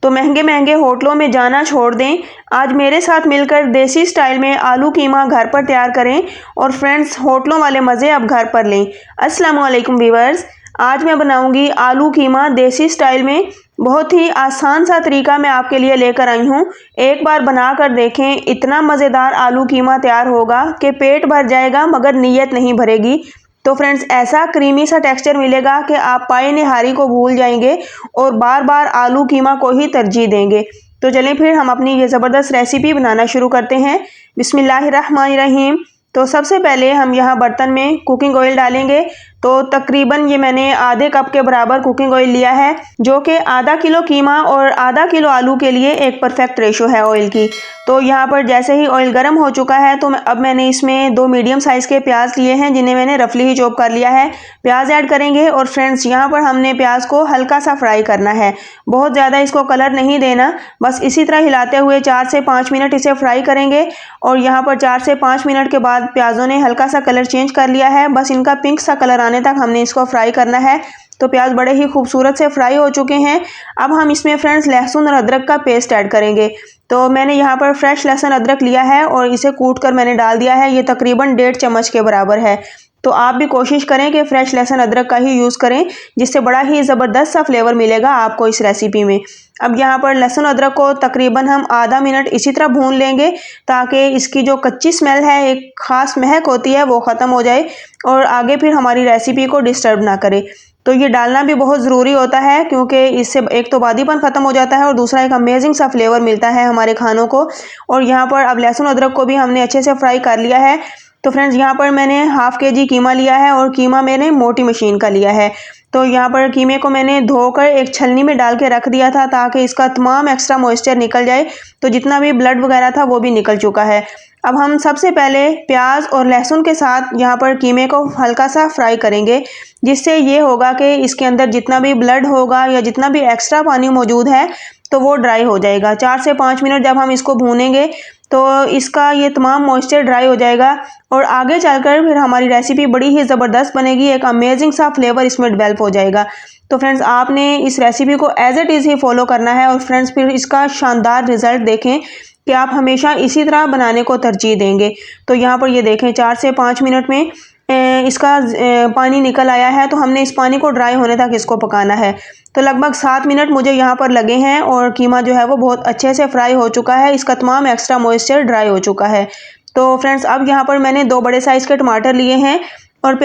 तो महंगे महंगे होटलों में जाना छोड़ दें, आज मेरे साथ मिलकर देसी स्टाइल में आलू कीमा घर पर तैयार करें और फ्रेंड्स होटलों वाले मज़े अब घर पर लें। अस्सलाम वालेकुम व्यूअर्स, आज मैं बनाऊंगी आलू कीमा देसी स्टाइल में। बहुत ही आसान सा तरीका मैं आपके लिए लेकर आई हूँ। एक बार बना कर देखें, इतना मज़ेदार आलू कीमा तैयार होगा कि पेट भर जाएगा मगर नीयत नहीं भरेगी। तो फ्रेंड्स, ऐसा क्रीमी सा टेक्सचर मिलेगा कि आप पाए निहारी को भूल जाएंगे और बार बार आलू कीमा को ही तरजीह देंगे। तो चलें फिर हम अपनी ये ज़बरदस्त रेसिपी बनाना शुरू करते हैं। बिस्मिल्लाहिर्रहमानिर्रहीम। तो सबसे पहले हम यहाँ बर्तन में कुकिंग ऑयल डालेंगे। तो तकरीबन ये मैंने आधे कप के बराबर कुकिंग ऑयल लिया है, जो कि आधा किलो कीमा और आधा किलो आलू के लिए एक परफेक्ट रेशो है ऑयल की। तो यहाँ पर जैसे ही ऑयल गर्म हो चुका है तो अब मैंने इसमें 2 मीडियम साइज़ के प्याज लिए हैं, जिन्हें मैंने रफली ही चॉप कर लिया है। प्याज ऐड करेंगे और फ्रेंड्स यहाँ पर हमने प्याज को हल्का सा फ्राई करना है, बहुत ज़्यादा इसको कलर नहीं देना। बस इसी तरह हिलाते हुए 4 से 5 मिनट इसे फ्राई करेंगे। और यहाँ पर 4 से 5 मिनट के बाद प्याज़ों ने हल्का सा कलर चेंज कर लिया है, बस इनका पिंक सा कलर आने तक हमने इसको फ्राई करना है। तो प्याज बड़े ही खूबसूरत से फ्राई हो चुके हैं। अब हम इसमें फ्रेंड्स लहसुन और अदरक का पेस्ट ऐड करेंगे। तो मैंने यहाँ पर फ्रेश लहसुन अदरक लिया है और इसे कूट कर मैंने डाल दिया है। ये तकरीबन 1.5 चम्मच के बराबर है। तो आप भी कोशिश करें कि फ्रेश लहसुन अदरक का ही यूज़ करें, जिससे बड़ा ही ज़बरदस्त सा फ्लेवर मिलेगा आपको इस रेसिपी में। अब यहाँ पर लहसुन अदरक को तकरीबन हम आधा मिनट इसी तरह भून लेंगे, ताकि इसकी जो कच्ची स्मेल है, एक ख़ास महक होती है, वो ख़त्म हो जाए और आगे फिर हमारी रेसिपी को डिस्टर्ब ना करे। तो ये डालना भी बहुत ज़रूरी होता है, क्योंकि इससे एक तो बादीपन ख़त्म हो जाता है और दूसरा एक अमेजिंग सा फ्लेवर मिलता है हमारे खानों को। और यहाँ पर अब लहसुन अदरक को भी हमने अच्छे से फ्राई कर लिया है। तो फ्रेंड्स, यहाँ पर मैंने हाफ़ kg कीमा लिया है और कीमा मैंने मोटी मशीन का लिया है। तो यहाँ पर कीमे को मैंने धोकर एक छलनी में डाल के रख दिया था, ताकि इसका तमाम एक्स्ट्रा मॉइस्चर निकल जाए। तो जितना भी ब्लड वगैरह था वो भी निकल चुका है। अब हम सबसे पहले प्याज और लहसुन के साथ यहाँ पर कीमे को हल्का सा फ्राई करेंगे, जिससे ये होगा कि इसके अंदर जितना भी ब्लड होगा या जितना भी एक्स्ट्रा पानी मौजूद है तो वो ड्राई हो जाएगा। 4 से 5 मिनट जब हम इसको भूनेंगे तो इसका ये तमाम मॉइस्चर ड्राई हो जाएगा और आगे चलकर फिर हमारी रेसिपी बड़ी ही ज़बरदस्त बनेगी, एक अमेजिंग सा फ्लेवर इसमें डेवलप हो जाएगा। तो फ्रेंड्स, आपने इस रेसिपी को as it is he follow करना है और फ्रेंड्स फिर इसका शानदार रिज़ल्ट देखें कि आप हमेशा इसी तरह बनाने को तरजीह देंगे। तो यहाँ पर ये देखें 4 से 5 मिनट में इसका पानी निकल आया है। तो हमने इस पानी को ड्राई होने तक इसको पकाना है। तो लगभग 7 मिनट मुझे यहाँ पर लगे हैं और कीमा जो है वो बहुत अच्छे से फ्राई हो चुका है, इसका तमाम एक्स्ट्रा मॉइस्चर ड्राई हो चुका है। तो फ्रेंड्स, अब यहाँ पर मैंने 2 बड़े साइज़ के टमाटर लिए हैं और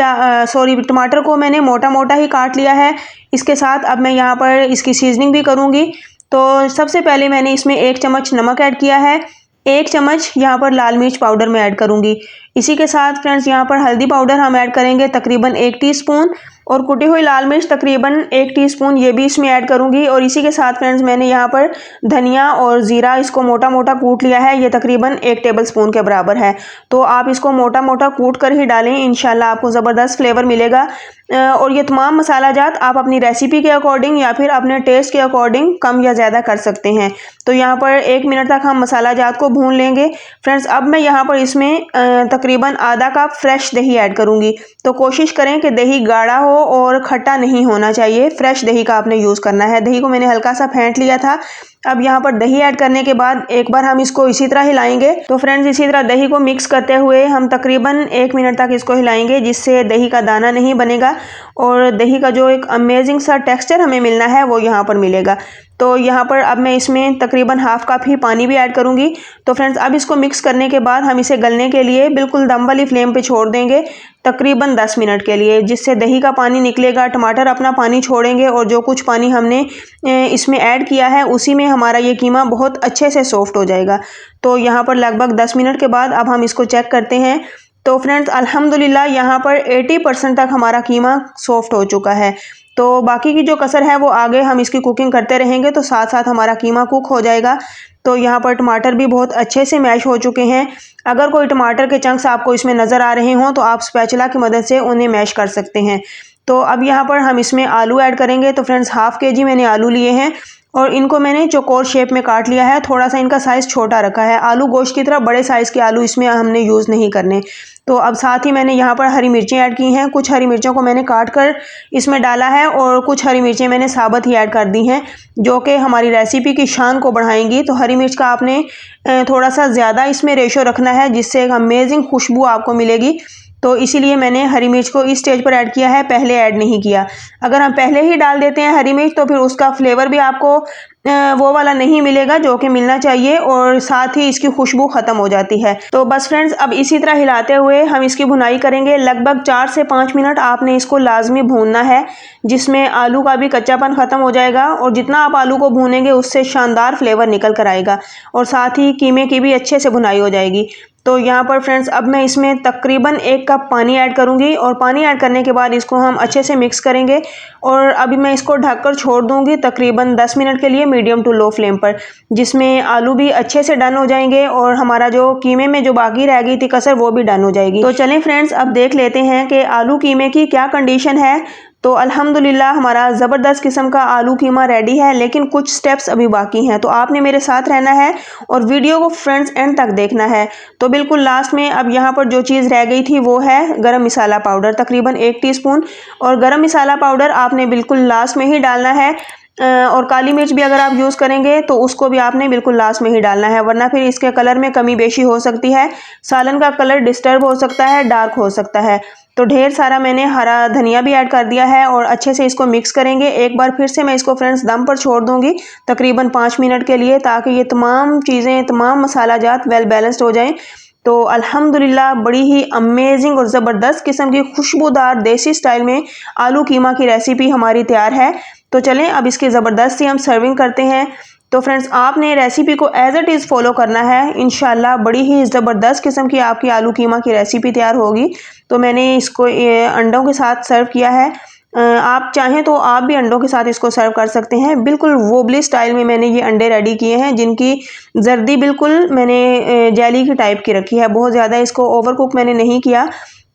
टमाटर को मैंने मोटा मोटा ही काट लिया है। इसके साथ अब मैं यहाँ पर इसकी सीजनिंग भी करूँगी। तो सबसे पहले मैंने इसमें 1 चम्मच नमक ऐड किया है, 1 चम्मच यहाँ पर लाल मिर्च पाउडर मैं ऐड करूँगी। इसी के साथ फ्रेंड्स यहाँ पर हल्दी पाउडर हम ऐड करेंगे तकरीबन 1 टीस्पून और कुटी हुई लाल मिर्च तकरीबन 1 टीस्पून ये भी इसमें ऐड करूँगी। और इसी के साथ फ्रेंड्स मैंने यहाँ पर धनिया और ज़ीरा इसको मोटा मोटा कूट लिया है, ये तकरीबन 1 टेबलस्पून के बराबर है। तो आप इसको मोटा मोटा कूट कर ही डालें, इंशाल्लाह आपको ज़बरदस्त फ्लेवर मिलेगा। और ये तमाम मसाला जात आप अपनी रेसिपी के अकॉर्डिंग या फिर अपने टेस्ट के अकॉर्डिंग कम या ज़्यादा कर सकते हैं। तो यहाँ पर 1 मिनट तक हम मसाला जात को भून लेंगे। फ्रेंड्स, अब मैं यहाँ पर इसमें तकरीबन आधा कप फ्रेश दही ऐड करूँगी। तो कोशिश करें कि दही गाढ़ा हो और खट्टा नहीं होना चाहिए, फ्रेश दही का आपने यूज़ करना है। दही को मैंने हल्का सा फेंट लिया था। अब यहाँ पर दही ऐड करने के बाद एक बार हम इसको इसी तरह हिलाएंगे। तो फ्रेंड्स, इसी तरह दही को मिक्स करते हुए हम तकरीबन 1 मिनट तक इसको हिलाएंगे, जिससे दही का दाना नहीं बनेगा और दही का जो एक अमेजिंग सा टेक्सचर हमें मिलना है वो यहाँ पर मिलेगा। तो यहाँ पर अब मैं इसमें तकरीबन हाफ़ कप ही पानी भी ऐड करूँगी। तो फ्रेंड्स, अब इसको मिक्स करने के बाद हम इसे गलने के लिए बिल्कुल दम वाली फ्लेम पे छोड़ देंगे तकरीबन 10 मिनट के लिए, जिससे दही का पानी निकलेगा, टमाटर अपना पानी छोड़ेंगे और जो कुछ पानी हमने इसमें ऐड किया है उसी में हमारा ये कीमा बहुत अच्छे से सॉफ्ट हो जाएगा। तो यहाँ पर लगभग 10 मिनट के बाद अब हम इसको चेक करते हैं। तो फ्रेंड्स, अल्हम्दुलिल्लाह यहाँ पर 80% तक हमारा कीमा सॉफ्ट हो चुका है। तो बाकी की जो कसर है वो आगे हम इसकी कुकिंग करते रहेंगे तो साथ साथ हमारा कीमा कुक हो जाएगा। तो यहाँ पर टमाटर भी बहुत अच्छे से मैश हो चुके हैं। अगर कोई टमाटर के चंक्स आपको इसमें नज़र आ रहे हों तो आप स्पैचुला की मदद से उन्हें मैश कर सकते हैं। तो अब यहाँ पर हम इसमें आलू ऐड करेंगे। तो फ्रेंड्स, हाफ़ kg मैंने आलू लिए हैं और इनको मैंने चौकोर शेप में काट लिया है। थोड़ा सा इनका साइज़ छोटा रखा है। आलू गोश्त की तरह बड़े साइज़ के आलू इसमें हमने यूज़ नहीं करने। तो अब साथ ही मैंने यहाँ पर हरी मिर्चें ऐड की हैं। कुछ हरी मिर्चों को मैंने काट कर इसमें डाला है और कुछ हरी मिर्चें मैंने साबुत ही ऐड कर दी हैं, जो कि हमारी रेसिपी की शान को बढ़ाएंगी। तो हरी मिर्च का आपने थोड़ा सा ज़्यादा इसमें रेशो रखना है, जिससे एक अमेजिंग खुशबू आपको मिलेगी। तो इसीलिए मैंने हरी मिर्च को इस स्टेज पर ऐड किया है, पहले ऐड नहीं किया। अगर हम पहले ही डाल देते हैं हरी मिर्च तो फिर उसका फ्लेवर भी आपको वो वाला नहीं मिलेगा जो कि मिलना चाहिए, और साथ ही इसकी खुशबू ख़त्म हो जाती है। तो बस फ्रेंड्स, अब इसी तरह हिलाते हुए हम इसकी भुनाई करेंगे। लगभग 4 से 5 मिनट आपने इसको लाजमी भूनना है, जिसमें आलू का भी कच्चापन ख़त्म हो जाएगा। और जितना आप आलू को भूनेंगे उससे शानदार फ्लेवर निकल कर आएगा, और साथ ही कीमे की भी अच्छे से भुनाई हो जाएगी। तो यहाँ पर फ्रेंड्स, अब मैं इसमें तकरीबन 1 कप पानी ऐड करूँगी, और पानी ऐड करने के बाद इसको हम अच्छे से मिक्स करेंगे। और अभी मैं इसको ढककर छोड़ दूँगी तकरीबन 10 मिनट के लिए मीडियम टू लो फ्लेम पर, जिसमें आलू भी अच्छे से डन हो जाएंगे और हमारा जो कीमे में जो बाकी रह गई थी कसर वो भी डन हो जाएगी। तो चलें फ्रेंड्स, अब देख लेते हैं कि आलू कीमे की क्या कंडीशन है। तो अल्हम्दुलिल्लाह हमारा ज़बरदस्त किस्म का आलू कीमा रेडी है, लेकिन कुछ स्टेप्स अभी बाकी हैं। तो आपने मेरे साथ रहना है और वीडियो को फ्रेंड्स एंड तक देखना है। तो बिल्कुल लास्ट में अब यहाँ पर जो चीज़ रह गई थी वो है गरम मसाला पाउडर, तकरीबन 1 टीस्पून। और गरम मसाला पाउडर आपने बिल्कुल लास्ट में ही डालना है। और काली मिर्च भी अगर आप यूज़ करेंगे तो उसको भी आपने बिल्कुल लास्ट में ही डालना है, वरना फिर इसके कलर में कमी बेशी हो सकती है। सालन का कलर डिस्टर्ब हो सकता है, डार्क हो सकता है। तो ढेर सारा मैंने हरा धनिया भी ऐड कर दिया है और अच्छे से इसको मिक्स करेंगे। एक बार फिर से मैं इसको फ्रेंड्स दम पर छोड़ दूंगी तकरीबन 5 मिनट के लिए, ताकि ये तमाम चीज़ें, तमाम मसाला जात वेल बैलेंस्ड हो जाएं। तो अल्हम्दुलिल्लाह बड़ी ही अमेजिंग और ज़बरदस्त किस्म की खुशबूदार देसी स्टाइल में आलू कीमा की रेसिपी हमारी तैयार है। तो चलें अब इसकी ज़बरदस्त सी हम सर्विंग करते हैं। तो फ्रेंड्स, आपने रेसिपी को एज इट इज़ फॉलो करना है। इंशाल्लाह बड़ी ही ज़बरदस्त किस्म की आपकी आलू कीमा की रेसिपी तैयार होगी। तो मैंने इसको अंडों के साथ सर्व किया है। आप चाहें तो आप भी अंडों के साथ इसको सर्व कर सकते हैं। बिल्कुल वोबली स्टाइल में मैंने ये अंडे रेडी किए हैं, जिनकी जर्दी बिल्कुल मैंने जेली की टाइप की रखी है। बहुत ज़्यादा इसको ओवर कुक मैंने नहीं किया।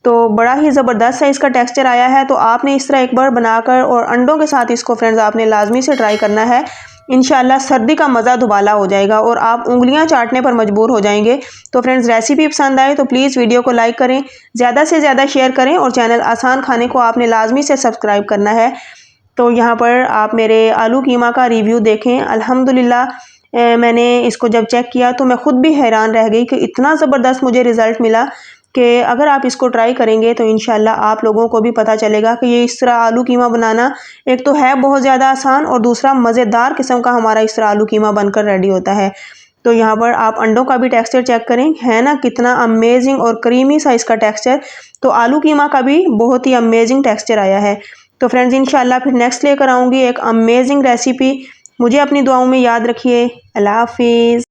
तो बड़ा ही ज़बरदस्त सा इसका टेक्सचर आया है। तो आपने इस तरह एक बार बनाकर और अंडों के साथ इसको फ्रेंड्स आपने लाजमी से ट्राई करना है। इंशाल्लाह सर्दी का मज़ा दुबाला हो जाएगा और आप उंगलियां चाटने पर मजबूर हो जाएंगे। तो फ्रेंड्स, रेसिपी पसंद आए तो प्लीज़ वीडियो को लाइक करें, ज़्यादा से ज़्यादा शेयर करें, और चैनल आसान खाने को आपने लाजमी से सब्सक्राइब करना है। तो यहाँ पर आप मेरे आलू कीमा का रिव्यू देखें। अल्हम्दुलिल्लाह मैंने इसको जब चेक किया तो मैं ख़ुद भी हैरान रह गई कि इतना ज़बरदस्त मुझे रिज़ल्ट मिला कि अगर आप इसको ट्राई करेंगे तो इंशाल्लाह आप लोगों को भी पता चलेगा कि ये इस तरह आलू कीमा बनाना एक तो है बहुत ज़्यादा आसान, और दूसरा मज़ेदार किस्म का हमारा इस तरह आलू कीमा बनकर रेडी होता है। तो यहाँ पर आप अंडों का भी टेक्सचर चेक करें, है ना कितना अमेजिंग और क्रीमी सा इसका टेक्सचर। तो आलू कीमा का भी बहुत ही अमेजिंग टेक्सचर आया है। तो फ्रेंड्स, इंशाल्लाह फिर नेक्स्ट लेकर आऊँगी एक अमेजिंग रेसिपी। मुझे अपनी दुआओं में याद रखिए। अल्लाह हाफिज़।